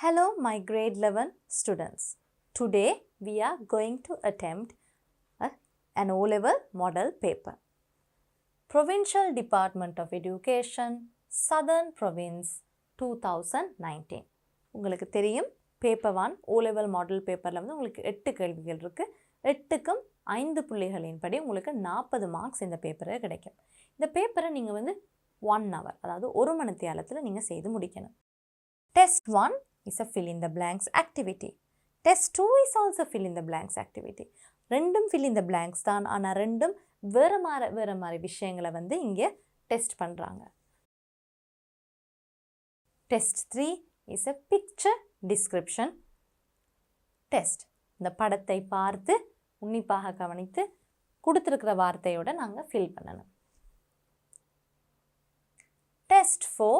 Hello my grade 11 students. Today we are going to attempt an O-level model paper. Provincial Department of Education, Southern Province 2019. உங்களுக்கு தெரியும் paper 1 O-level model paperல வந்து உங்களுக்கு 8 கேள்விகள் இருக்கு. 8க்கும் 5 புள்ளிகளின் படி உங்களுக்கு 40 மார்க்ஸ் இந்த பேப்பரை கிடைக்கும். இந்த பேப்பரை நீங்க வந்து 1 hour அதாவது 1 மணி நேரத்துல நீங்க செய்து முடிக்கணும். Test 1 is a fill in the blanks activity. Test 2 is also fill in the blanks activity. ரெண்டும் fill in the blanks தான், ஆனா ரெண்டும் வேற மாதிரி விஷயங்களை வந்து இங்கே டெஸ்ட் பண்றாங்க. Test 3 is a picture description test. இந்த படத்தை பார்த்து உன்னிப்பாக கவனித்து கொடுத்திருக்கிற வார்த்தையோட நாங்க fill பண்ணணும். Test 4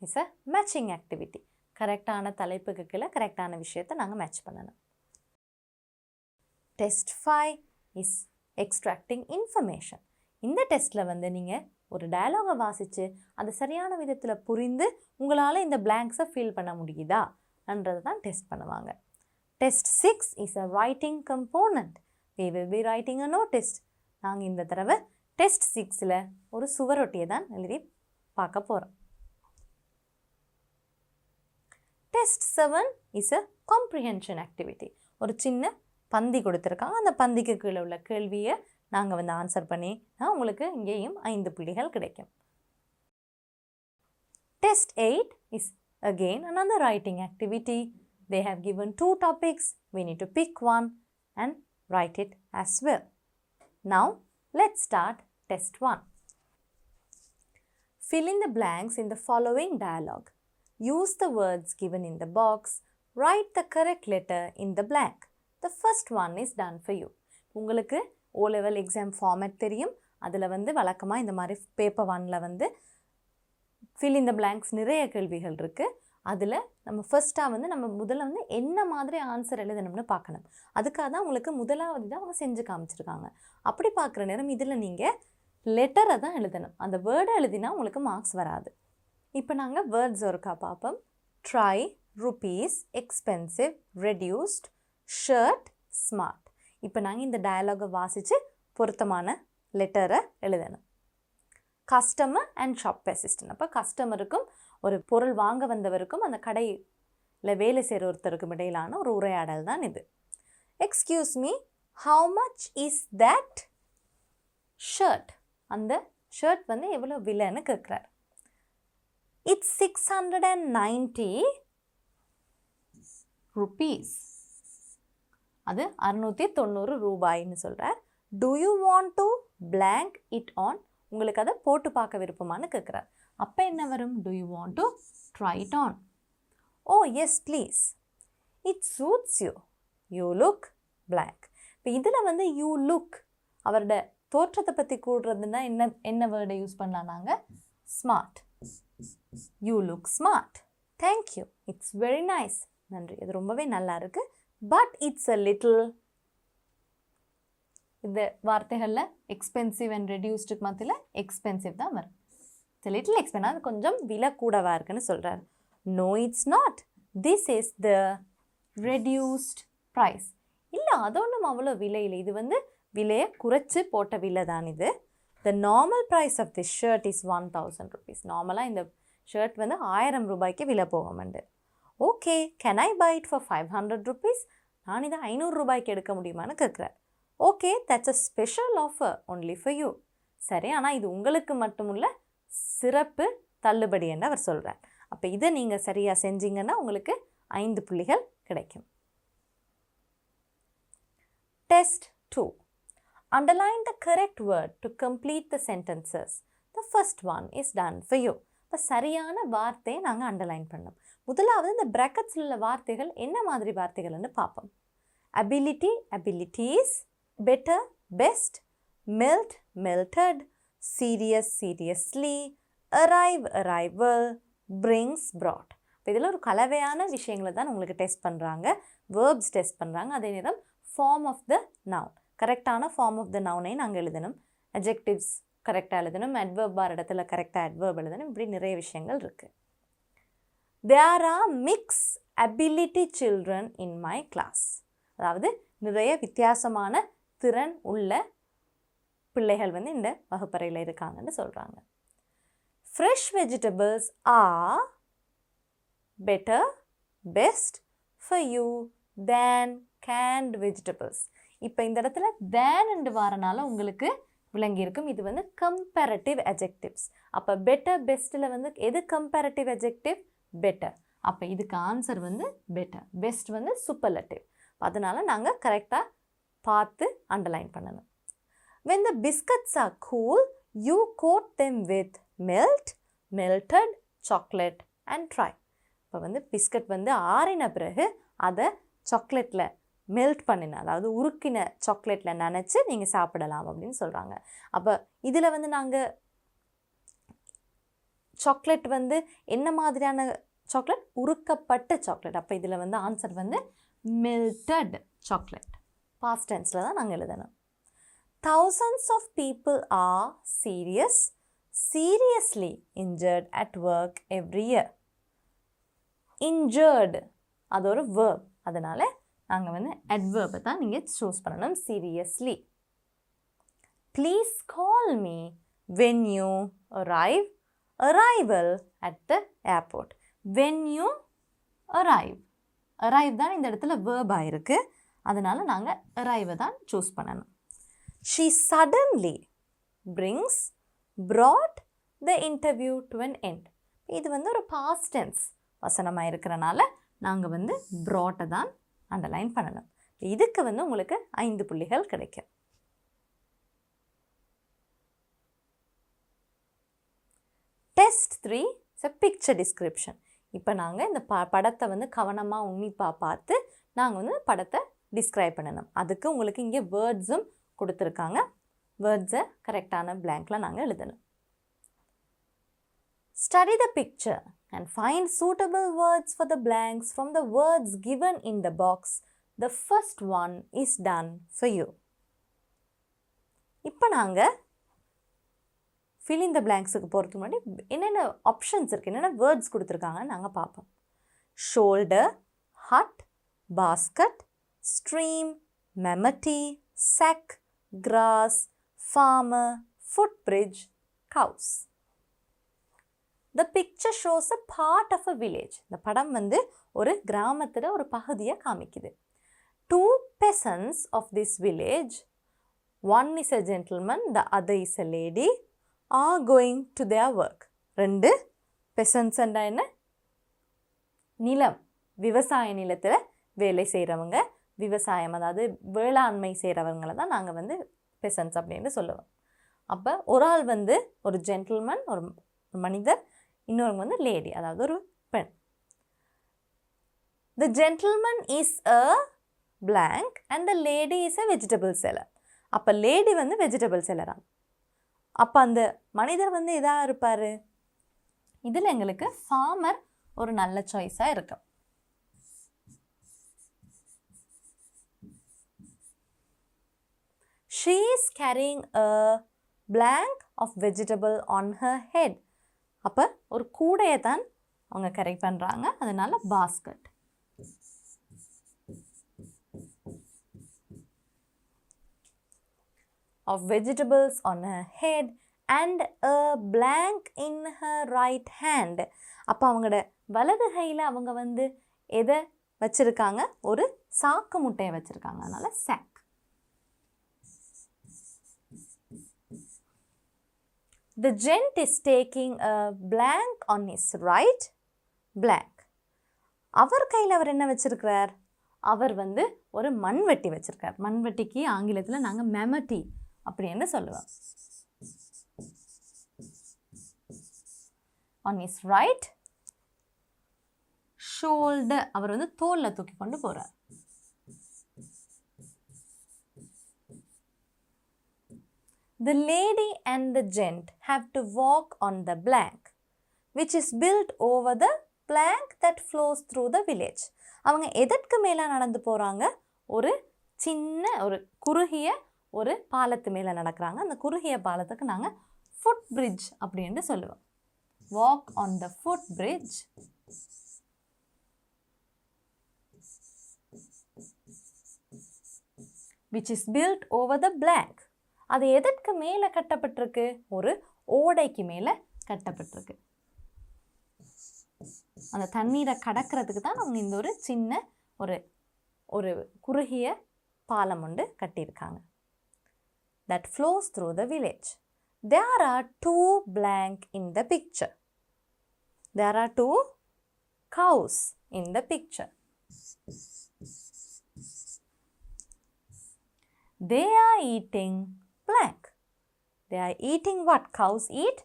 is a matching activity. கரெக்டான தலைப்புக்கு கீழே கரெக்டான விஷயத்தை நாங்கள் மேட்ச் பண்ணணும். Test 5 is extracting information. இந்த டெஸ்ட்டில் வந்து நீங்கள் ஒரு டயலாகை வாசித்து அதை சரியான விதத்தில் புரிந்து உங்களால் இந்த blanks ஃபில் பண்ண முடியுதா என்றதை தான் டெஸ்ட் பண்ணுவாங்க. Test 6 is a writing component. We will be writing a notice. நாங்கள் இந்த தடவை Test 6ல் ஒரு சுவரொட்டியை தான் எழுதி பார்க்க போகிறோம். Test 7 is a comprehension activity. ஒரு சின்ன பந்தி கொடுத்திருக்காங்க. அந்த பந்திக்கு கீழே உள்ள கேள்வியை நாங்கள் வந்து ஆன்சர் பண்ணி உங்களுக்கு இங்கேயும் 5 புள்ளிகள் கிடைக்கும். Test 8 is again another writing activity. They have given 2 topics. We need to pick one and write it as well. Now let's start Test 1. Fill in the blanks in the following dialogue. Use the words given in the box. Write the correct letter in the blank. The first one is done for you. உங்களுக்கு O-level exam format தெரியும். அதில் வந்து வழக்கமாக இந்த மாதிரி paper 1ல் வந்து fill in the blanks நிறைய கேள்விகள் இருக்குது. அதில் நம்ம ஃபர்ஸ்ட்டாக வந்து நம்ம முதல்ல வந்து என்ன மாதிரி ஆன்சர் எழுதணும்னு பார்க்கணும். அதுக்காக தான் உங்களுக்கு முதலாவது தான் அவங்க செஞ்சு காமிச்சிருக்காங்க. அப்படி பார்க்குற நேரம் இதில் நீங்கள் லெட்டரை தான் எழுதணும். அந்த வேர்டை எழுதினா உங்களுக்கு மார்க்ஸ் வராது. இப்போ நாங்கள் வேர்ட்ஸ் ஒருக்கா பார்ப்போம். Try, rupees, expensive, reduced, shirt, smart. இப்போ நாங்கள் இந்த டயலாகை வாசித்து பொருத்தமான லெட்டரை எழுதணும். Customer and shop assistant. அப்போ கஸ்டமருக்கும் ஒரு பொருள் வாங்க வந்தவருக்கும் அந்த கடையில் வேலை செய்கிற ஒருத்தருக்கும் இடையிலான ஒரு உரையாடல் தான் இது. Excuse me, how much is that shirt? அந்த ஷர்ட் வந்து எவ்வளோ விலைன்னு கேட்குறாரு. It's 690 rupees. அது 690 ரூபாய்னு சொல்கிறார். Do you want to blank it on? உங்களுக்கு அதை போட்டு பார்க்க விருப்பமானு கேட்குறார். அப்போ என்ன வரும்? Do you want to try it on? Oh yes please. It suits you. You look blank. இப்போ இதில் வந்து you look அவரோட தோற்றத்தை பற்றி கூடுறதுன்னா என்ன வேர்டை யூஸ் பண்ணலாம் நாங்கள்? Smart. You look smart. Thank you. It's very nice. நன்றி, இது ரொம்பவே நல்லா இருக்கு. But it's a little. இந்த வார்த்தைகளில் எக்ஸ்பென்சிவ் அண்ட் ரெடியூஸ்டுக்கு மத்தியில் எக்ஸ்பென்சிவ் தான் வரும். It's a little expensive. அது கொஞ்சம் விலை கூடவா இருக்குன்னு சொல்கிறார். No, it's not. This is the reduced price. இல்லை, அது ஒன்றும் அவ்வளோ விலை இல்லை. இது வந்து விலையை குறைச்சி போட்ட விலை தான் இது. The normal price of this shirt is 1000 rupees. நார்மலாக இந்த ஷர்ட் வந்து 1000 ரூபாய்க்கு விலை போகும்ண்டு. Okay, can I buy it for 500 rupees? நான் இதை 500 ரூபாய்க்கு எடுக்க முடியுமான்னு கேட்குறேன். Okay, that's a special offer only for you. சரி, ஆனால் இது உங்களுக்கு மட்டுமுள்ள சிறப்பு தள்ளுபடி என்று அவர் சொல்கிறார். அப்போ இதை நீங்கள் சரியாக செஞ்சீங்கன்னா உங்களுக்கு 5 புள்ளிகள் கிடைக்கும். Test 2. Underline the correct word to complete the sentences. The first one is done for you. இப்போ சரியான வார்த்தையை நாங்கள் அண்டர்லைன் பண்ணோம். முதலாவது இந்த பிராக்கெட்ஸில் உள்ள வார்த்தைகள் என்ன மாதிரி வார்த்தைகள்னு பார்ப்போம். Ability, abilities, better, best, melt, melted, serious, seriously, arrive, arrival, brings, brought. இப்போ இதில் ஒரு கலவையான விஷயங்களை தான் உங்களுக்கு டெஸ்ட் பண்ணுறாங்க. வேர்ப்ஸ் டெஸ்ட் பண்ணுறாங்க. அதே நேரம் ஃபார்ம் ஆஃப் த நவுன், கரெக்டான ஃபார்ம் ஆஃப் த நவுனை நாங்கள் எழுதணும். அட்ஜெக்டிவ்ஸ் கரெக்டாக எழுதணும். அட்வர்ப் பார் இடத்துல கரெக்டாக அட்வர்ப் எழுதணும். இப்படி நிறைய விஷயங்கள் இருக்குது. There are mix ability children in my class. அதாவது நிறைய வித்தியாசமான திறன் உள்ள பிள்ளைகள் வந்து இந்த வகுப்பறையில் இருக்காங்கன்னு சொல்கிறாங்க. Fresh vegetables are better, best for you than canned vegetables. இப்போ இந்த இடத்துல than என்று வரனால உங்களுக்கு விளங்கியிருக்கும். இது வந்து கம்பேரட்டிவ் adjectives. அப்போ பெட்டர் பெஸ்ட்டில் வந்து எது கம்பேரட்டிவ் adjective? பெட்டர். அப்போ இதுக்கு ஆன்சர் வந்து பெட்டர். பெஸ்ட் வந்து சூப்பர்லட்டிவ். அதனால நாங்கள் கரெக்டாக பார்த்து அண்டர்லைன் பண்ணணும். When the biscuits are cool, you coat them with melted chocolate and try. இப்போ வந்து பிஸ்கட் வந்து ஆறின பிறகு அதை சாக்லேட்டில் மெல்ட் பண்ணின, அதாவது உருக்கின சாக்லேட்டில் நினச்சி நீங்கள் சாப்பிடலாம் அப்படின்னு சொல்கிறாங்க. அப்போ இதில் வந்து நாங்கள் சாக்லேட் வந்து என்ன மாதிரியான சாக்லேட்? உருக்கப்பட்ட சாக்லேட். அப்போ இதில் வந்து ஆன்சர் வந்து மெல்டட் சாக்லேட். பாஸ்ட் டென்ஸில் தான் நாங்கள் எழுதணும். Thousands of people are seriously injured at work every year. Injured அது ஒரு verb. அதனால் நாங்கள் வந்து adverb தான் நீங்கள் சூஸ் பண்ணணும். seriously. Please call me when you arrival at the airport. When you arrive தான் இந்த இடத்துல verb ஆயிருக்கு. அதனால் நாங்கள் arrive தான் சூஸ் பண்ணணும். She suddenly brought the interview to an end. இது வந்து ஒரு past tense வசனமாக இருக்கிறனால நாங்கள் வந்து brought தான் அண்டர்லைன் பண்ணணும். இதுக்கு வந்து உங்களுக்கு 5 புள்ளிகள் கிடைக்கும். Test 3 is a picture description. இப்போ நாங்கள் இந்த படத்தை வந்து கவனமாக உன்னிப்பாக பார்த்து நாங்கள் வந்து படத்தை டிஸ்கிரைப் பண்ணணும். அதுக்கு உங்களுக்கு இங்கே வேர்ட்ஸும் கொடுத்துருக்காங்க. வேர்ட்ஸை கரெக்டான பிளாங்க்ல நாங்கள் எழுதணும். Study the picture and find suitable words for the blanks from the words given in the box. The first one is done for you. இப்போ நாங்கள் fill in the blanksக்கு போகிறதுக்கு முன்னாடி என்னென்ன ஆப்ஷன்ஸ் இருக்குது, என்னென்ன வேர்ட்ஸ் கொடுத்துருக்காங்கன்னு நாங்கள் பார்ப்போம். Shoulder, hut, பாஸ்கட், stream, மெமட்டி, sack, grass, farmer, footbridge, cows. The picture shows a part of a village. இந்த படம் வந்து ஒரு கிராமத்தில் ஒரு பகுதியை காமிக்குது. Two peasants of this village, one is a gentleman, the other is a lady, are going to their work. 2 peasants என்றா என்ன? நிலம், விவசாய நிலத்தில் வேலை செய்கிறவங்க, விவசாயம் அதாவது வேளாண்மை செய்கிறவங்களை தான் நாங்கள் வந்து பெசன்ஸ் அப்படின்னு சொல்லுவோம். அப்போ ஒரு ஆள் வந்து ஒரு ஜென்டில்மேன், ஒரு மனிதர், இன்னொரு வந்து லேடி, அதாவது ஒரு பெண். The gentleman is a blank and the lady is a vegetable seller. அப்போ லேடி வந்து வெஜிடபிள் செல்லரா. அப்போ அந்த மனிதர் வந்து எதாக இருப்பார்? இதில் எங்களுக்கு ஃபார்மர் ஒரு நல்ல சாய்ஸாக இருக்கும். She is carrying a blank of vegetable on her head. அப்போ ஒரு கூடையை தான் அவங்க கேரி பண்ணுறாங்க, அதனால basket. Of vegetables on her head and a blank in her right hand. அப்போ அவங்களோட வலது கையில் அவங்க வந்து எதை வச்சுருக்காங்க? ஒரு சாக்கு முட்டையை வச்சுருக்காங்க, அதனால sack. The gent is taking a blank on his right blank. அவர் கையில் அவர் என்ன வச்சிருக்கிறார்? அவர் வந்து ஒரு மண்வெட்டி வச்சிருக்கார். மண்வெட்டிக்கு ஆங்கிலத்தில் நாங்கள் மெமட்டி அப்படின்னு சொல்லுவோம். On his right shoulder, அவர் வந்து தோல்ல தூக்கி கொண்டு போறார். The lady and the gent have to walk on the blank, which is built over the plank that flows through the village. அவங்க எதற்கு மேலே நடந்து போகிறாங்க? ஒரு சின்ன ஒரு குறுகிய ஒரு பாலத்து மேலே நடக்கிறாங்க. அந்த குறுகிய பாலத்துக்கு நாங்கள் ஃபுட் பிரிட்ஜ் அப்படின்னு சொல்லுவோம். Walk on the foot bridge. which is built over the blank. அது எதற்கு மேலே கட்டப்பட்டிருக்கு? ஒரு ஓடைக்கு மேலே கட்டப்பட்டிருக்கு. அந்த தண்ணீரை கடக்கிறதுக்கு தான் அவங்க இந்த ஒரு சின்ன ஒரு குறுகிய பாலம் ஒன்று கட்டியிருக்காங்க. That flows through the village. There are 2 blank in the picture. There are 2 cows in the picture. They are eating blank. They are eating what? Cows eat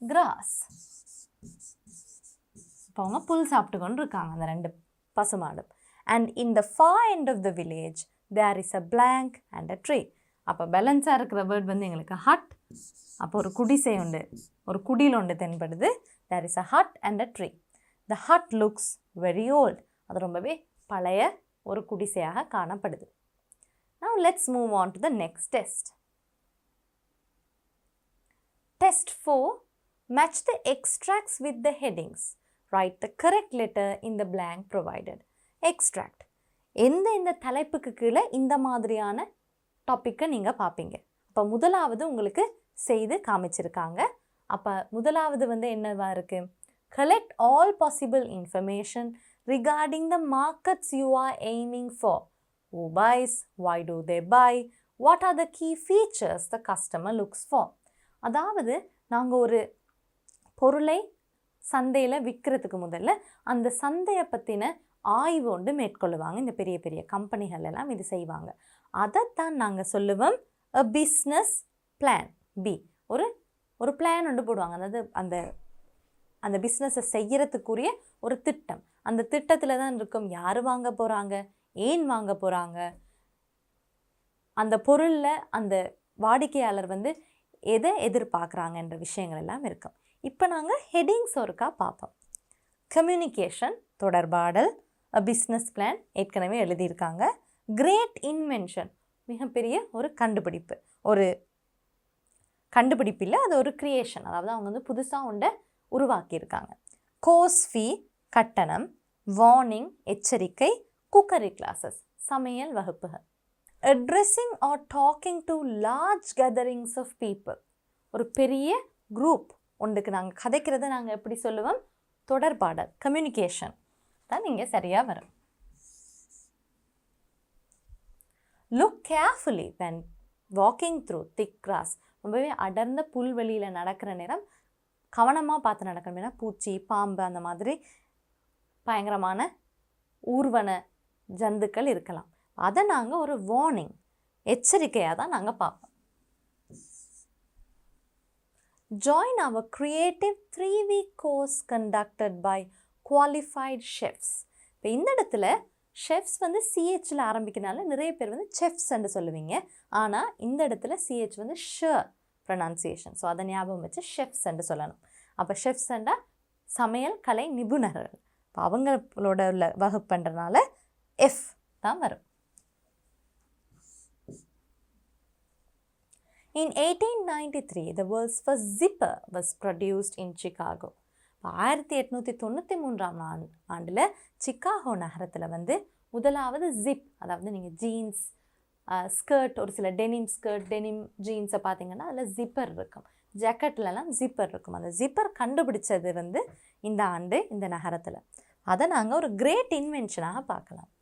grass. இப்போ அவங்க புல் சாப்பிட்டு கொண்டு இருக்காங்க அந்த 2 பசுமாடு. And in the far end of the village there is a blank and a tree. அப்போ பேலன்ஸாக இருக்கிற word வந்து எங்களுக்கு ஹட். அப்போ ஒரு குடிசை உண்டு, ஒரு குடியில் ஒன்று தென்படுது. There is a hut and a tree. The hut looks very old. அது ரொம்பவே பழைய ஒரு குடிசையாக காணப்படுது. Now let's move on to the next test. Test 4. Match the extracts with the headings. Write the correct letter in the blank provided. Extract. இந்த தலைப்புக்கு கீழே இந்த மாதிரியான டாப்பிக்கை நீங்கள் பார்ப்பீங்க. அப்போ முதலாவது உங்களுக்கு செய்து காமிச்சிருக்காங்க. அப்போ முதலாவது வந்து என்னவா இருக்குது? Collect all possible information regarding the markets you are aiming for. Who buys? Why do they buy? What are the key features the customer looks for? அதாவது நாங்கள் ஒரு பொருளை சந்தையில் விற்கிறதுக்கு முதல்ல அந்த சந்தையை பற்றின ஆய்வு ஒன்று மேற்கொள்ளுவாங்க. இந்த பெரிய பெரிய கம்பெனிகள் எல்லாம் இது செய்வாங்க. அதைத்தான் நாங்கள் சொல்லுவோம் a business plan. B. ஒரு பிளான் ஒன்று போடுவாங்க. அதாவது அந்த பிஸ்னஸை செய்கிறதுக்குரிய ஒரு திட்டம். அந்த திட்டத்தில் தான் இருக்கும் யார் வாங்க போகிறாங்க, ஏன் வாங்க போகிறாங்க, அந்த பொருளில் அந்த வாடிக்கையாளர் வந்து எதை எதிர்பார்க்குறாங்கன்ற விஷயங்கள் எல்லாம் இருக்கும். இப்போ நாங்கள் ஹெட்டிங்ஸ் ஒருக்கா பார்ப்போம். கம்யூனிகேஷன், தொடர்பாடல். a பிஸ்னஸ் பிளான் ஏற்கனவே எழுதியிருக்காங்க. கிரேட் இன்வென்ஷன், மிகப்பெரிய ஒரு கண்டுபிடிப்பு. ஒரு கண்டுபிடிப்பு இல்லை, அது ஒரு கிரியேஷன். அதாவது அவங்க வந்து புதுசாக ஒன்றை உருவாக்கியிருக்காங்க. கோர்ஸ் ஃபீ, கட்டணம். வார்னிங், எச்சரிக்கை. குக்கரி கிளாஸஸ், சமையல் வகுப்புகள். Addressing or talking to large gatherings of people, ஒரு பெரிய குரூப் ஒன்றுக்கு நாங்கள் கதைக்கிறத நாங்கள் எப்படி சொல்லுவோம்? தொடர்பாடல், கம்யூனிகேஷன் தான் இங்கே சரியாக வரும். Look carefully when walking through thick cross, ரொம்பவே அடர்ந்த புல்வெளியில் நடக்கிற நேரம் கவனமாக பார்த்து நடக்கணும். ஏன்னா பூச்சி, பாம்பு அந்த மாதிரி பயங்கரமான ஊர்வன ஜந்துக்கள் இருக்கலாம். அதை நாங்கள் ஒரு வார்னிங், எச்சரிக்கையாக தான் நாங்கள் பார்ப்போம். Join our creative 3-week course conducted by qualified chefs. இப்போ இந்த இடத்துல ஷெஃப்ஸ் வந்து சிஹெச்சில் ஆரம்பிக்கிறனால நிறைய பேர் வந்து செஃப்ஸ்ன்னு சொல்லுவீங்க. ஆனால் இந்த இடத்துல சிஹெச் வந்து ப்ரொனன்சியேஷன். ஸோ அதை ஞாபகம் வச்சு ஷெஃப்ஸ்ன்னு சொல்லணும். அப்போ ஷெஃப்ஸ்ண்டா சமையல் கலை நிபுணர்கள். இப்போ அவங்களோட உள்ள வகுப்புன்றனால எஃப் தான் வரும். In 1893, the world's first zipper was produced in Chicago. 1893 ஆண்டில் சிக்காகோ நகரத்தில் வந்து முதலாவது ஜிப், அதாவது நீங்கள் ஜீன்ஸ், ஸ்கர்ட், ஒரு சில டெனிம் ஸ்கர்ட், டெனிம் ஜீன்ஸை பார்த்தீங்கன்னா அதில் ஜிப்பர் இருக்கும். ஜாக்கெட்லலாம் ஜிப்பர் இருக்கும். அந்த ஜிப்பர் கண்டுபிடிச்சது வந்து இந்த ஆண்டு இந்த நகரத்தில். அதை நாங்கள் ஒரு கிரேட் இன்வென்ஷனாக பார்க்கலாம்.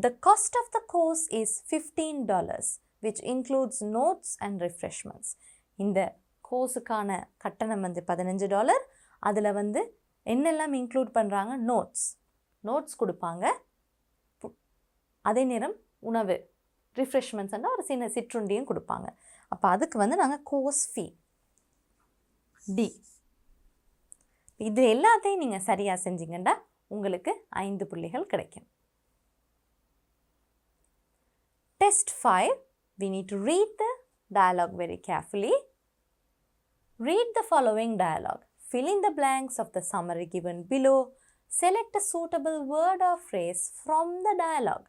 The cost of the course is $15, which includes notes and refreshments. இந்த கோர்ஸுக்கான கட்டணம் வந்து $15. அதில் வந்து என்னெல்லாம் இன்க்ளூட் பண்ணுறாங்க? நோட்ஸ் கொடுப்பாங்க. அதே நேரம் உணவு, ரிஃப்ரெஷ்மெண்ட்ஸ்னால் ஒரு சின்ன சிற்றுண்டியும் கொடுப்பாங்க. அப்போ அதுக்கு வந்து நாங்கள் கோர்ஸ் ஃபீ டி. இது எல்லாத்தையும் நீங்கள் சரியாக செஞ்சீங்கன்னா உங்களுக்கு 5 புள்ளிகள் கிடைக்கும். Test 5, we need to read the dialogue very carefully. Read the following dialogue. Fill in the blanks of the summary given below. Select a suitable word or phrase from the dialogue.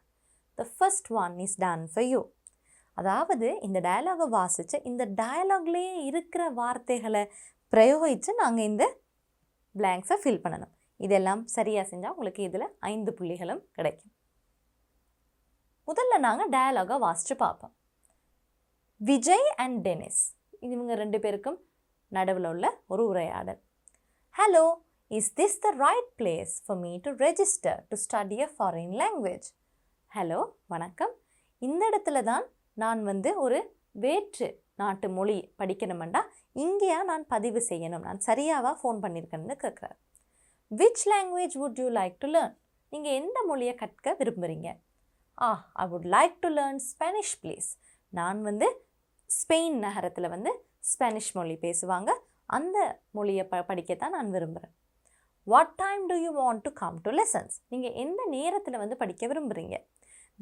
The first one is done for you. அதாவது இந்த டயலாகை வாசித்து இந்த டயலாக்லேயே இருக்கிற வார்த்தைகளை பிரயோகித்து நாங்கள் இந்த பிளாங்க்ஸை fill பண்ணணும். இதெல்லாம் சரியாக செஞ்சால் உங்களுக்கு இதில் 5 புள்ளிகளும் கிடைக்கும். முதல்ல நாங்கள் டயலாகை வாசித்து பார்ப்போம். விஜய் அண்ட் டெனிஸ், இவங்க 2 பேருக்கும் நடுவில் உள்ள ஒரு உரையாடல். Hello, is this the right place for me to register to study a foreign language? Hello, வணக்கம். இந்த இடத்துல தான் நான் ஒரு வேற்று நாட்டு மொழி படிக்கணுமெண்டா இங்கேயா நான் பதிவு செய்யணும், நான் சரியாவா ஃபோன் பண்ணியிருக்கேன்னு கேட்குறாரு. Which language would you like to learn? நீங்கள் எந்த மொழியை கற்க விரும்புகிறீங்க? I would like to learn Spanish please. நான் ஸ்பெயின் நகரத்தில் ஸ்பானிஷ் மொழி பேசுவாங்க, அந்த மொழியை படிக்கத்தான் நான் விரும்புகிறேன். What time do you want to come to lessons? நீங்கள் எந்த நேரத்தில் படிக்க விரும்புகிறீங்க?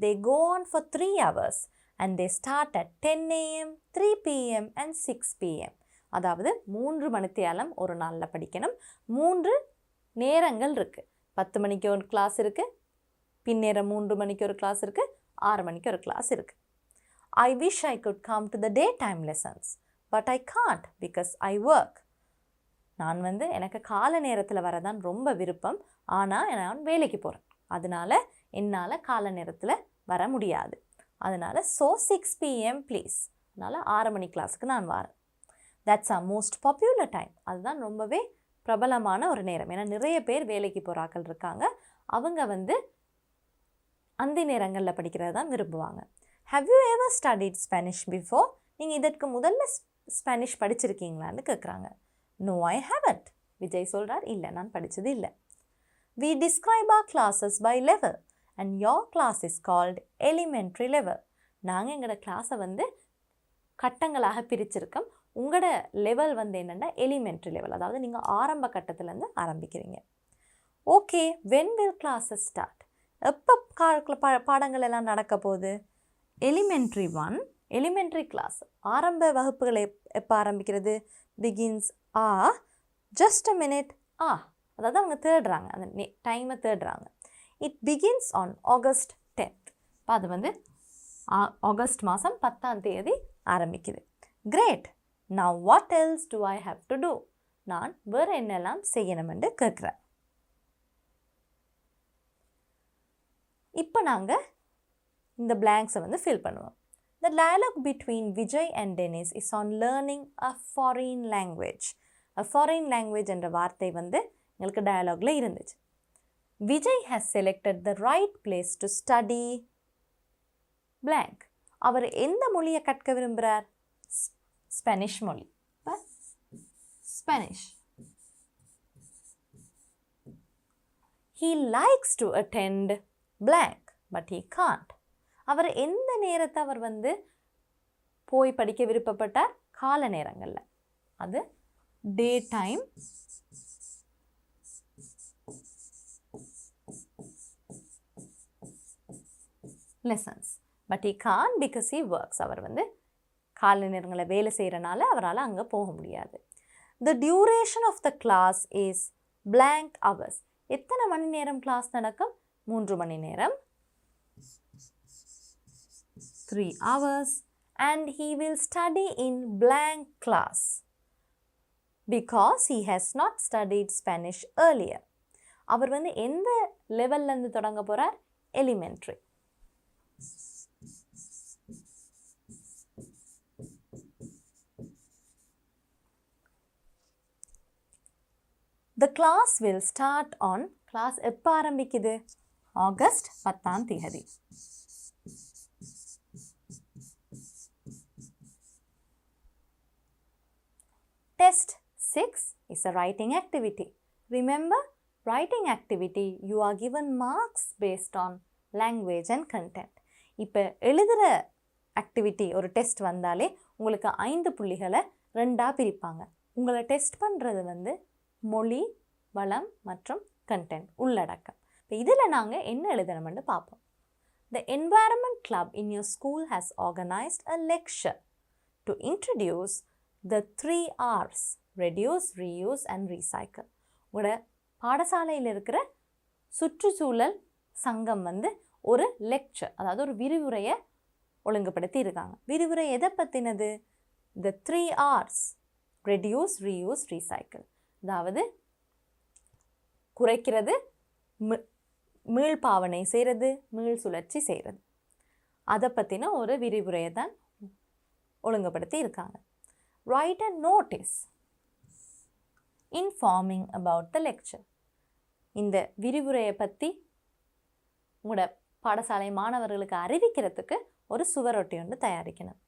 They go on for 3 hours and they start at 10 AM, 3 PM and 6 PM. அதாவது 3 மணித்தியாலம் ஒரு நாளில் படிக்கணும். 3 நேரங்கள் இருக்குது. 10 மணிக்கு ஒரு கிளாஸ் இருக்குது, பின்னேரம் 3 மணிக்கு ஒரு கிளாஸ் இருக்குது, 6 மணிக்கு ஒரு கிளாஸ் இருக்குது. I wish I could come to the daytime lessons, but I can't because I work. நான் எனக்கு கால நேரத்தில் வரதான் ரொம்ப விருப்பம், ஆனால் நான் வேலைக்கு போகிறேன், அதனால் என்னால் கால நேரத்தில் வர முடியாது. அதனால் 6 PM ப்ளீஸ். அதனால் 6 மணி கிளாஸுக்கு நான் வரேன். That's a most popular time. அதுதான் ரொம்பவே பிரபலமான ஒரு நேரம். ஏன்னா நிறைய பேர் வேலைக்கு போகிறாக்கள் இருக்காங்க, அவங்க அந்த நேரங்களில் படிக்கிறது தான் விரும்புவாங்க. How you ever studied Spanish before? நீங்கள் இதற்கு முதல்ல ஸ்பானிஷ் படிச்சிருக்கீங்களான்னு கேட்குறாங்க. நோ, ஐ ஹேவன்ட். விஜய் சொல்கிறார், இல்லை, நான் படித்தது இல்லை. We describe our classes by level and your class is called elementary level. நாங்கள் எங்களோட கிளாஸை கட்டங்களாக பிரிச்சிருக்கோம். உங்களோட லெவல் என்னென்னா எலிமெண்ட்ரி லெவல், அதாவது நீங்கள் ஆரம்ப கட்டத்திலேருந்து ஆரம்பிக்கிறீங்க. Okay, when will classes start? எப்போ பாடங்கள் எல்லாம் நடக்க போகுது? எலிமெண்ட்ரி 1, எலிமெண்ட்ரி கிளாஸ், ஆரம்ப வகுப்புகளை எப்போ ஆரம்பிக்கிறது? Begins just a minute. அதாவது அவங்க தேடுறாங்க, அந்த டைமை தேடுறாங்க. It begins on August 10th. இப்போ அது ஆகஸ்ட் மாதம் 10ஆம் தேதி ஆரம்பிக்குது. Great. Now what else do I have to do? நான் வேறு என்னெல்லாம் செய்யணுமென்று கேட்குறேன். இப்போ நாங்கள் இந்த blanks ஃபில் பண்ணுவோம். The dialogue between Vijay and Dennis is on learning a foreign language. A foreign language என்ற வார்த்தை எங்களுக்கு டயலாக்ல இருந்துச்சு. Vijay has selected the right place to study blank. அவர் எந்த மொழியை கற்க விரும்புகிறார்? ஸ்பானிஷ் மொழி. Spanish. He likes to attend blank, but he can't. அவர் எந்த நேரத்தை அவர் போய் படிக்க விருப்பப்பட்டார்? கால நேரங்களில். அது day time lessons. But he can't because he works. அவர் கால நேரங்களில் வேலை செய்கிறனால அவரால் அங்கே போக முடியாது. The duration of the class is blank hours. எத்தனை மணி நேரம் கிளாஸ் நடக்கும்? 3 மணி நேரம், 3 hours, and he will study in blank class because he has not studied Spanish earlier. அவர் எந்த லெவல்லேருந்து தொடங்க போகிறார்? Elementary. The class will start on, class எப்போ ஆரம்பிக்குது? August 10ஆம் தேதி. Test 6 is a writing activity. Remember, writing activity you are given marks based on language and content. இப்போ எழுதுகிற activity ஒரு டெஸ்ட் வந்தாலே உங்களுக்கு 5 புள்ளிகளை 2ஆக பிரிப்பாங்க. உங்களை டெஸ்ட் பண்ணுறது மொழி, வளம் மற்றும் கண்டென்ட், உள்ளடக்கம். இப்போ இதில் நாங்கள் என்ன எழுதணும்னு பார்ப்போம். The Environment Club in your school has organized a lecture to introduce the 3 R's: reduce, reuse and recycle. உங்களோட பாடசாலையில் இருக்கிற சுற்றுச்சூழல் சங்கம் ஒரு லெக்சர், அதாவது ஒரு விரிவுரையை ஒழுங்குபடுத்தி இருக்காங்க. விரிவுரை எதை பற்றினது? The 3 R's: reduce, reuse, recycle. அதாவது குறைக்கிறது, மீள்பாவனை செய்கிறது, மீள் சுழற்சி செய்கிறது. அதை பற்றின ஒரு விரிவுரையை தான் ஒழுங்குபடுத்தி இருக்காங்க. Write a notice informing about the lecture. இந்த விரிவுரையை பற்றி உங்களோட பாடசாலை மாணவர்களுக்கு அறிவிக்கிறதுக்கு ஒரு சுவரொட்டி ஒன்று தயாரிக்கணும்.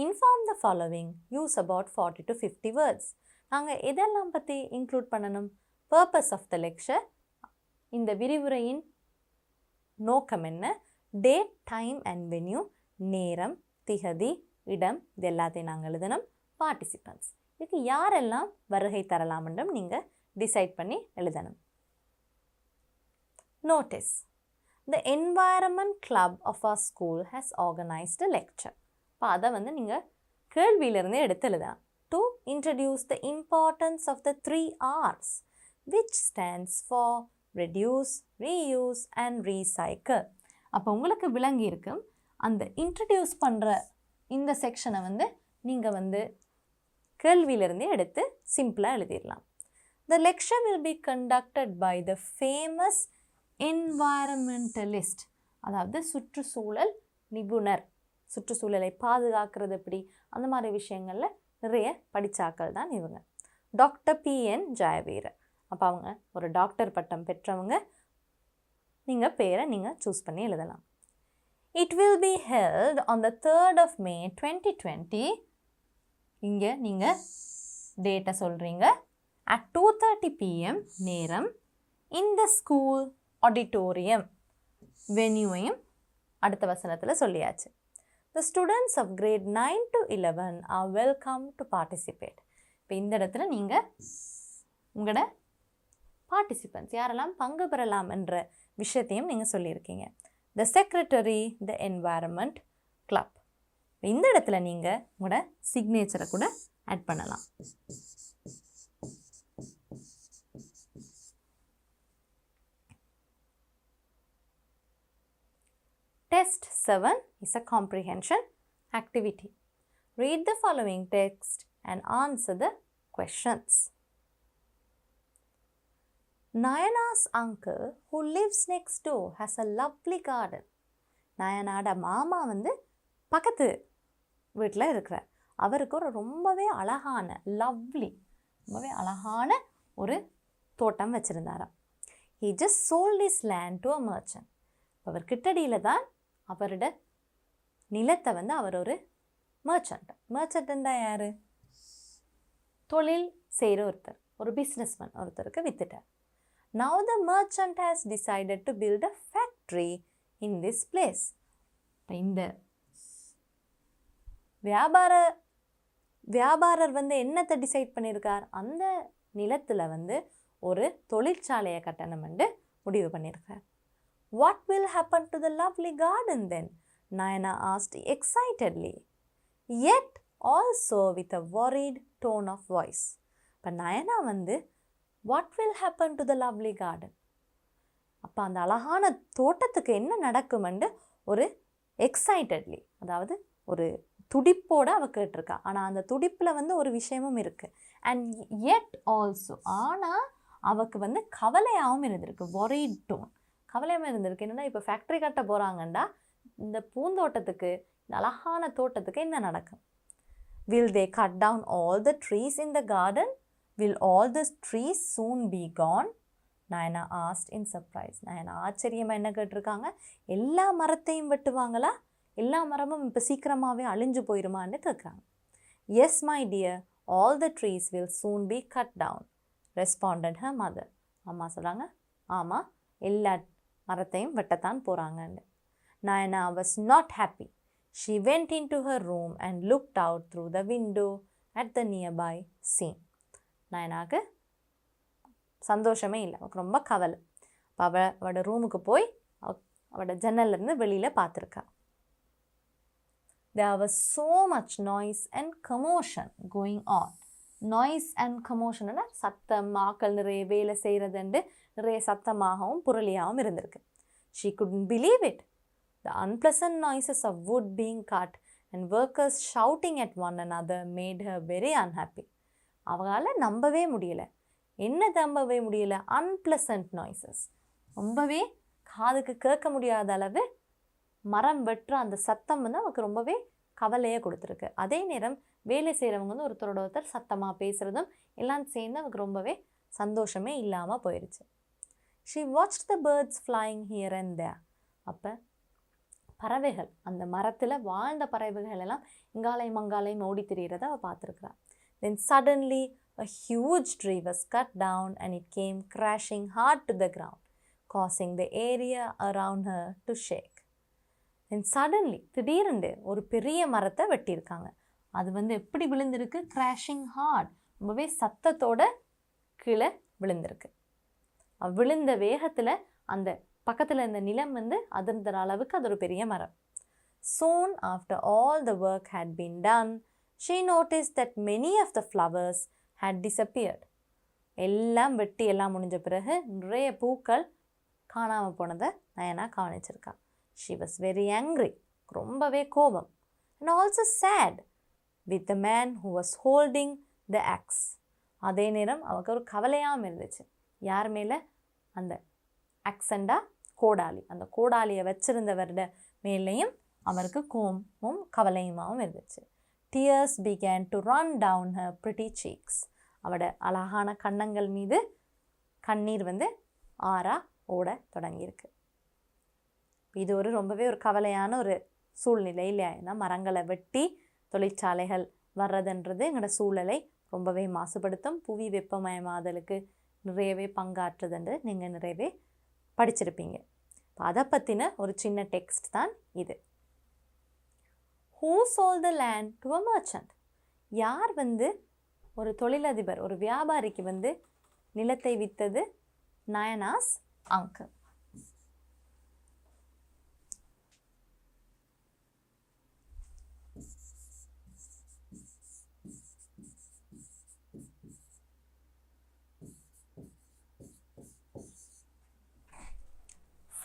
Inform the following, use about 40 to 50 words. நாங்கள் எதெல்லாம் பற்றி இன்க்ளூட் பண்ணணும்? Purpose of the lecture, இந்த விரிவுரையின் நோக்கம் என்ன, டேட், டைம் அண்ட் வென்யூ, நேரம், திகதி, இடம், இது எல்லாத்தையும் நாங்கள் எழுதணும். பார்ட்டிசிபென்ட்ஸ், இதுக்கு யாரெல்லாம் வருகை தரலாம் என்றும் நீங்கள் டிசைட் பண்ணி எழுதணும். Notice, the environment club of our school has organized a lecture. இப்போ அதை நீங்கள் கேள்வியிலிருந்து எடுத்து எழுதலாம். To introduce the importance of the 3 R's, which stands for reduce, reuse and recycle. அப்போ உங்களுக்கு விளங்கி இருக்கும். அந்த இன்ட்ரடியூஸ் பண்ணுற இந்த செக்ஷனை நீங்கள் கேள்வியிலிருந்து எடுத்து சிம்பிளாக எழுதிடலாம். The lecture will be conducted by the famous environmentalist, அதாவது சுற்றுச்சூழல் நிபுணர். சுற்றுச்சூழலை பாதுகாக்கிறது எப்படி, அந்த மாதிரி விஷயங்களில் நிறைய படித்தாக்கள் தான் இவங்க. Doctor P.N. ஜெயவீரன். அப்போ அவங்க ஒரு டாக்டர் பட்டம் பெற்றவங்க. நீங்கள் பேரை சூஸ் பண்ணி எழுதலாம். It will be held on the 3rd of May 2020. இங்கே நீங்கள் டேட்டை சொல்கிறீங்க. At 2:30 PM நேரம். In the school auditorium. வென்யூவையும் அடுத்த வசனத்தில் சொல்லியாச்சு. The students of grade 9 to 11 are welcome to participate. இப்போ இந்த இடத்துல நீங்கள் உங்களோட பார்ட்டிசிபென்ட்ஸ் யாரெல்லாம் பங்கு பெறலாம் என்ற விஷயத்தையும் நீங்கள் சொல்லியிருக்கீங்க. The secretary, the environment club. இந்த இடத்துல நீங்கள் உங்களோட சிக்னேச்சரை கூட ஆட் பண்ணலாம். Test 7 is a comprehension activity. Read the following text and answer the questions. Nayana's uncle who lives next door has a lovely garden. நயனாட மாமா பக்கத்து வீட்டில் இருக்கிறார். அவருக்கு ஒரு ரொம்பவே அழகான ரொம்பவே அழகான ஒரு தோட்டம் வச்சுருந்தாராம். He just sold his land to a merchant. அவர் கிட்டடியில் தான் அவரோட நிலத்தை அவர் ஒரு மர்ச்சன்ட் தான் யார்? தொழில் செய்கிற ஒருத்தர், ஒரு பிஸ்னஸ்மேன் ஒருத்தருக்கு வித்துட்டார். Now the merchant has decided to build a factory in this place. இந்த வியாபாரர் என்னத்தை டிசைட் பண்ணியிருக்கார்? அந்த நிலத்தில் ஒரு தொழிற்சாலையை கட்டணம் முடிவு பண்ணியிருக்கார். What will happen to the lovely garden then? Nayana asked excitedly, yet also with a worried tone of voice. இப்போ Nayana what will happen to the lovely garden? அப்போ அந்த அழகான தோட்டத்துக்கு என்ன நடக்குமென்று ஒரு எக்ஸைட்டட்லி, அதாவது ஒரு துடிப்போடு அவள் கேட்டிருக்கா. ஆனால் அந்த துடிப்பில் ஒரு விஷயமும் இருக்குது. அண்ட் yet also, ஆனால் அவளுக்கு கவலையாகவும் இருந்திருக்கு. worried tone, கவலையாக இருந்திருக்கு. என்னென்னா இப்போ ஃபேக்ட்ரி கட்ட போகிறாங்கண்டா இந்த பூந்தோட்டத்துக்கு, இந்த அழகான தோட்டத்துக்கு என்ன நடக்கும்? Will they cut down all the trees in the garden? Will all the trees soon be gone? Nayana asked in surprise. Nayana ஆச்சரியமாக என்ன கேட்டிருக்காங்க? எல்லா மரத்தையும் வெட்டுவாங்களா? எல்லா மரமும் இப்போ சீக்கிரமாகவே அழிஞ்சு போயிருமான்னு கேட்குறாங்க. Yes my dear, all the trees will soon be cut down, responded her mother. அம்மா சொல்கிறாங்க, ஆமாம் எல்லா மரத்தையும் வெட்டத்தான் போகிறாங்கன்னு. Nayana was not happy. She went into her room and looked out through the window at the nearby scene. நயனாக்கு சந்தோஷமே இல்லை, அவளுக்கு ரொம்ப கவலை. அப்போ அவளோட ரூமுக்கு போய் அவளோட ஜன்னல்லேருந்து வெளியில் பார்த்துருக்கா. There was so much noise and commotion going on. Noise and commotion, சத்தம், ஆக்கள் நிறைய வேலை செய்கிறதுண்டு நிறைய சத்தமாகவும் புரளியாகவும் இருந்திருக்கு. She couldn't believe it. The unpleasant noises of wood being cut and workers shouting at one another made her very unhappy. அவளால் நம்பவே முடியல. என்ன நம்பவே முடியல? அன்பிளசன்ட் நாய்ஸஸ், ரொம்பவே காதுக்கு கேட்க முடியாத அளவு மரம் வெட்டுற அந்த சத்தம் வந்து அவருக்கு ரொம்பவே கவலையை கொடுத்துருக்கு. அதே நேரம் வேலை செய்கிறவங்க வந்து ஒருத்தரோட ஒருத்தர் சத்தமாக பேசுகிறதும் எல்லாம் சேர்ந்து அவருக்கு ரொம்பவே சந்தோஷமே இல்லாமல் போயிடுச்சு. She watched the birds flying here and there. அப்போ பறவைகள், அந்த மரத்தில் வாழ்ந்த பறவைகள் எல்லாம் இங்காலையும் அங்காலையும் ஓடி திரிகிறத அவள் பார்த்துருக்குறா. Then suddenly a huge tree was cut down and it came crashing hard to the ground, causing the area around her to shake. Then suddenly, திடீரென்று ஒரு பெரிய மரத்தை வெட்டியிருக்காங்க. அது வந்து எப்படி விழுந்திருக்கு? crashing hard, ரொம்பவே சத்தத்தோட கீழே விழுந்திருக்கு. விழுந்த வேகத்தில் அந்த பக்கத்தில் இருந்த நிலம் வந்து அதிர்ந்த அளவுக்கு அது ஒரு பெரிய மரம். Soon after all the work had been done, she noticed that many of the flowers had disappeared. எல்லாம் வெட்டி எல்லாம் முடிஞ்ச பிறகு நிறைய பூக்கள் காணாமல் போனதை Nayana கவனிச்சிருக்கா. She was very angry, ரொம்பவே கோபம், and also sad with the man who was holding the axe. அதே நேரம் அவருக்கு ஒரு கவலையாகவும் இருந்துச்சு. யார் மேலே? அந்த ஆக்சண்டா கோடாலி, அந்த கோடாலியை வச்சிருந்தவருட மேலேயும் அவருக்கு கோபமும் கவலையுமாகவும் இருந்துச்சு. Tears began to run down her pretty cheeks. அவட அழகான கன்னங்கள் மீது கண்ணீர் வந்து ஆறா ஓட தொடங்கியிருக்கு. இது ஒரு ரொம்பவே ஒரு கவலையான ஒரு சூழ்நிலை இல்லையா? ஏன்னா மரங்களை வெட்டி தொழிற்சாலைகள் வர்றதுன்றது எங்களோட சூழலை ரொம்பவே மாசுபடுத்தும், புவி வெப்பமயமாதலுக்கு நிறையவே பங்காற்றுதுன்று நீங்கள் நிறையவே படிச்சிருப்பீங்க. அதை பற்றின ஒரு சின்ன டெக்ஸ்ட் தான் இது. Who sold the land to a merchant? யார் வந்து ஒரு தொழிலதிபர், ஒரு வியாபாரிக்கு வந்து நிலத்தை வித்தது? நயனாஸ் uncle.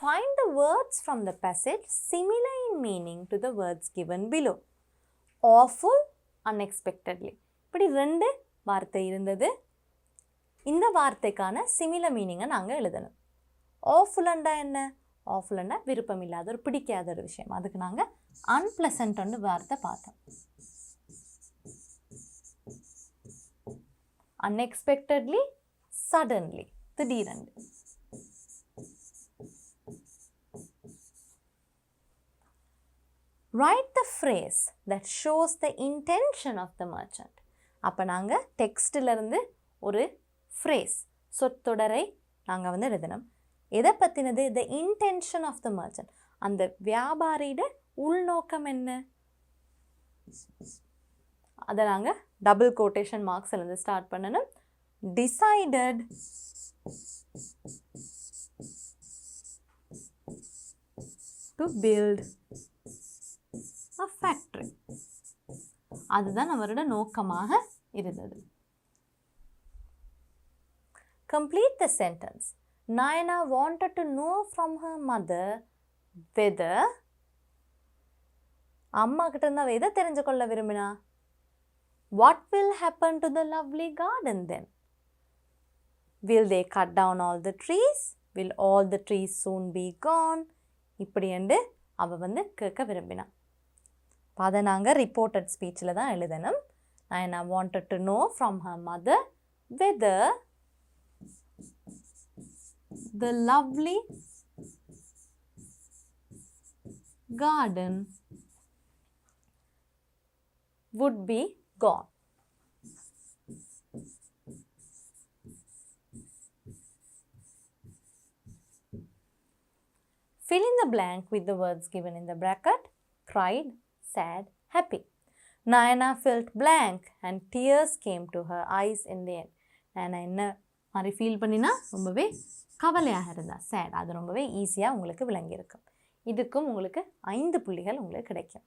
Find the words from the passage similar in meaning to the words given below. Awful, unexpectedly. இப்படி ரெண்டு வார்த்தை இருந்தது. இந்த வார்த்தைக்கான சிமிலர் மீனிங்கை நாங்கள் எழுதணும். ஆஃபுல்ண்டா என்ன? ஆஃபுல்ண்டா விருப்பம் இல்லாத ஒரு பிடிக்காத ஒரு விஷயம். அதுக்கு நாங்கள் அன்பிளசன்ட்னு வார்த்தை பார்த்தோம். அன்எக்ஸ்பெக்டட்லி, சடன்லி, திடீரென்று. Write the phrase that shows the intention of the merchant. அப்போ நாங்கள் டெக்ஸ்டிலிருந்து ஒரு ஃப்ரேஸ், சொற்றொடரை நாங்கள் வந்து எழுதணும். எதை பற்றினது? the intention of the merchant. அந்த வியாபாரியோட உள்நோக்கம் என்ன? அதை நாங்கள் டபுள் கோட்டேஷன் மார்க்ஸ்லேருந்து ஸ்டார்ட் பண்ணணும். decided to build a factory. அதுதான் அவரோட நோக்கமாக இருந்தது. Complete the sentence. Nayana wanted to know from her mother whether, அம்மா கிட்ட இருந்தா எதை தெரிஞ்சு கொள்ள விரும்பினா? What will happen to the lovely garden then? Will they cut down all the trees? Will all the trees soon be gone? இப்படி என்று அவ வந்து கேட்க விரும்பினா. அதை நாங்கள் ரிப்போர்ட்டட் ஸ்பீச்சில் தான் எழுதணும். Nayana wanted to know from her mother whether the lovely garden would be gone. Fill in the blank with the words given in the bracket. Cried, sad, happy. Nayana felt blank and tears came to her eyes in the end. Nayana என்ன மாதிரி feel பண்ணினா? ரொம்பவே கவலையாக இருந்தா, chat. அது ரொம்பவே ஈஸியாக உங்களுக்கு விளங்கியிருக்கும். இதுக்கும் உங்களுக்கு 5 புள்ளிகள் உங்களுக்கு கிடைக்கும்.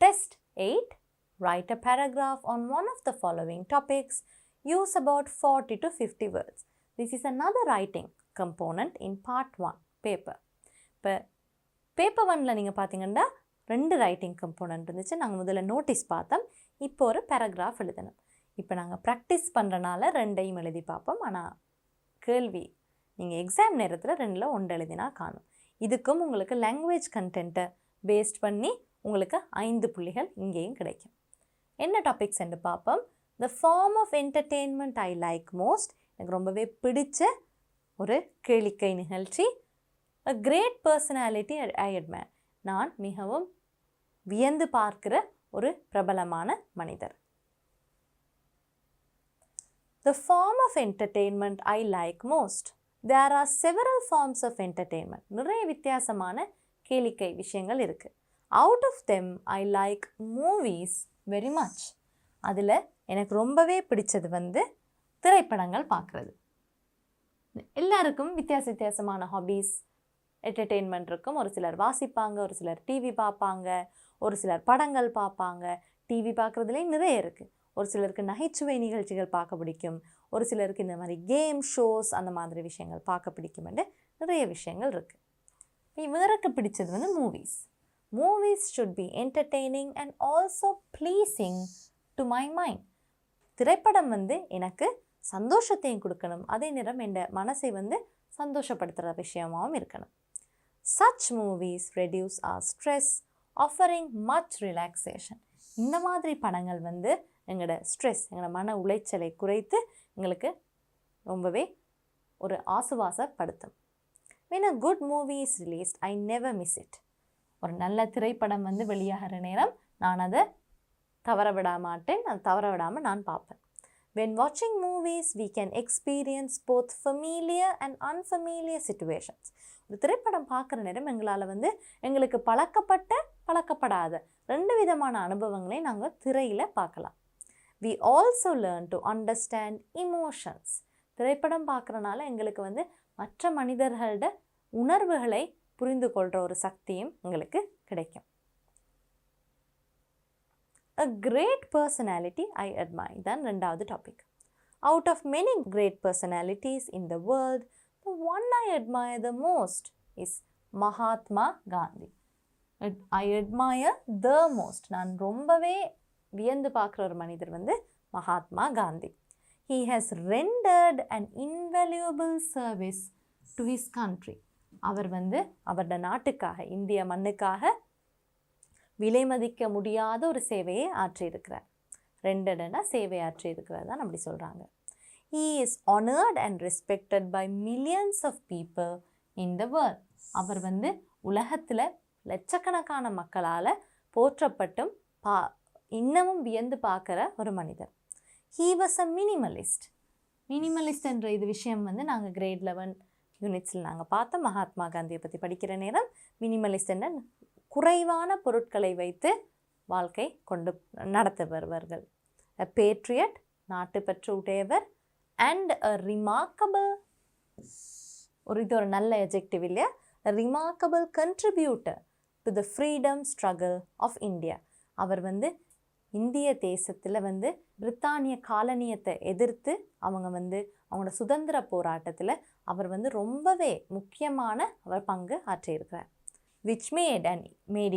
Test 8. Write a paragraph on one of the following topics. Use about 40 to 50 words. This is another writing component in part 1 paper. இப்போ பேப்பர் 1ல் நீங்கள் பார்த்தீங்கன்னா 2 ரைட்டிங் கம்போனன்ட் இருந்துச்சு. நாங்கள் முதல்ல நோட்டீஸ் பார்த்தோம். இப்போ ஒரு பேராகிராஃப் எழுதணும். இப்போ நாங்கள் ப்ராக்டிஸ் பண்ணுறனால 2ஐயும் எழுதி பார்ப்போம். ஆனால் கேள்வி நீங்கள் எக்ஸாம் நேரத்தில் 2ல் 1 எழுதினா காணும். இதுக்கும் உங்களுக்கு லாங்குவேஜ் கண்டென்ட்டை பேஸ்ட் பண்ணி உங்களுக்கு 5 புள்ளிகள் இங்கேயும் கிடைக்கும். என்ன டாபிக்ஸ் என்று பார்ப்போம். The form of entertainment I like most, எனக்கு ரொம்பவே பிடிச்ச ஒரு கேளிக்கை நிகழ்ச்சி. A great personality I admire, நான் மிகவும் வியந்து பார்க்கிற ஒரு பிரபலமான மனிதர். The form of entertainment I like most. There are several forms of entertainment. நிறைய வித்தியாசமான கேளிக்கை விஷயங்கள் இருக்கு. Out of them I like movies very much. அதில் எனக்கு ரொம்பவே பிடிச்சது வந்து திரைப்படங்கள் பார்க்குறது. எல்லாருக்கும் வித்தியாசமான ஹாபீஸ் என்டர்டெயின்மெண்ட் இருக்கும். ஒரு சிலர் வாசிப்பாங்க, ஒரு சிலர் டிவி பார்ப்பாங்க, ஒரு சிலர் படங்கள் பார்ப்பாங்க. டிவி பார்க்குறதுலேயும் நிறைய இருக்குது. ஒரு சிலருக்கு நகைச்சுவை நிகழ்ச்சிகள் பார்க்க பிடிக்கும், ஒரு சிலருக்கு இந்த மாதிரி கேம் ஷோஸ் அந்த மாதிரி விஷயங்கள் பார்க்க பிடிக்கும்னு நிறைய விஷயங்கள் இருக்குது. இவருக்கு பிடிச்சது வந்து movies. Movies should be entertaining and also pleasing to my mind. திரைப்படம் வந்து எனக்கு சந்தோஷத்தையும் கொடுக்கணும், அதே நேரம் என் மனசை வந்து சந்தோஷப்படுத்துகிற விஷயமாகவும் இருக்கணும். Such movies reduce our stress, offering much relaxation. இந்த மாதிரி படங்கள் வந்து எங்களோட ஸ்ட்ரெஸ், எங்களோட மன உளைச்சலை குறைத்து எங்களுக்கு ரொம்பவே ஒரு ஆசுவாசப்படுத்தும். When a good movie is released, I never miss it. ஒரு நல்ல திரைப்படம் வந்து வெளியாகிற நேரம் நான் அதை தவற விட மாட்டேன், அதை தவற விடாமல் நான் பார்ப்பேன். When watching movies, we can experience both familiar and unfamiliar situations. ஒரு திரைப்படம் பார்க்குற நேரம் எங்களால் வந்து எங்களுக்கு பழக்கப்படாத 2 விதமான அனுபவங்களை நாங்கள் திரையில் பார்க்கலாம். We also learn to understand emotions. திரைப்படம் பார்க்குறனால எங்களுக்கு வந்து மற்ற மனிதர்களோட உணர்வுகளை புரிந்து கொள்கிற ஒரு சக்தியும் எங்களுக்கு கிடைக்கும். A great personality I admire. தான் 2வது topic. Out of many great personalities in the world, the one I admire the most is Mahatma Gandhi. I admire the most. நான் ரொம்பவே வியந்து பார்க்குற ஒரு மனிதர் வந்து Mahatma Gandhi. He has rendered an invaluable service to his country. அவர் வந்து அவரோட நாட்டுக்காக, இந்திய மண்ணுக்காக விலை மதிக்க முடியாத ஒரு சேவையை ஆற்றியிருக்கிறார். ரெண்டடனா சேவை ஆற்றியிருக்கிறார் தான் அப்படி சொல்கிறாங்க. He is honored and respected by millions of people in the world. அவர் வந்து உலகத்தில் லட்சக்கணக்கான மக்களால் போற்றப்பட்டும் இன்னமும் வியந்து பார்க்குற ஒரு மனிதர். He was a minimalist. Minimalist என்ற இது விஷயம் வந்து நாங்கள் கிரேட் 11 யூனிட்ஸில் நாங்கள் பார்த்தோம். மகாத்மா காந்தியை பற்றி படிக்கிற நேரம் மினிமலிஸ்ட் என்ற குறைவான பொருட்களை வைத்து வாழ்க்கை கொண்டு நடத்த வருவார்கள். A patriot, நாட்டுப்பற்று உடையவர், and a remarkable, இது ஒரு நல்ல எஜெக்டிவ் இல்லையா, a remarkable contributor to the freedom struggle of India. அவர் வந்து இந்திய தேசத்தில் வந்து பிரித்தானிய காலனியத்தை எதிர்த்து அவங்க வந்து அவங்களோட சுதந்திர போராட்டத்தில் அவர் வந்து ரொம்பவே முக்கியமான அவர் பங்கு ஆற்றியிருக்கிறார். which made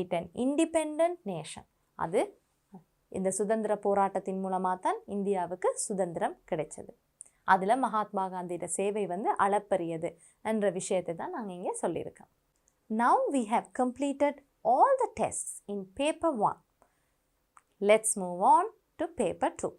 it an independent nation. அது இந்த சுதந்திர போராட்டத்தின் மூலமாக தான் இந்தியாவுக்கு சுதந்திரம் கிடைச்சது. அதில் மகாத்மா காந்தியோட சேவை வந்து அளப்பரியது என்ற விஷயத்தை தான் நாங்கள் இங்கே சொல்லியிருக்கோம். Now we have completed all the tests in paper 1. Let's move on to paper 2.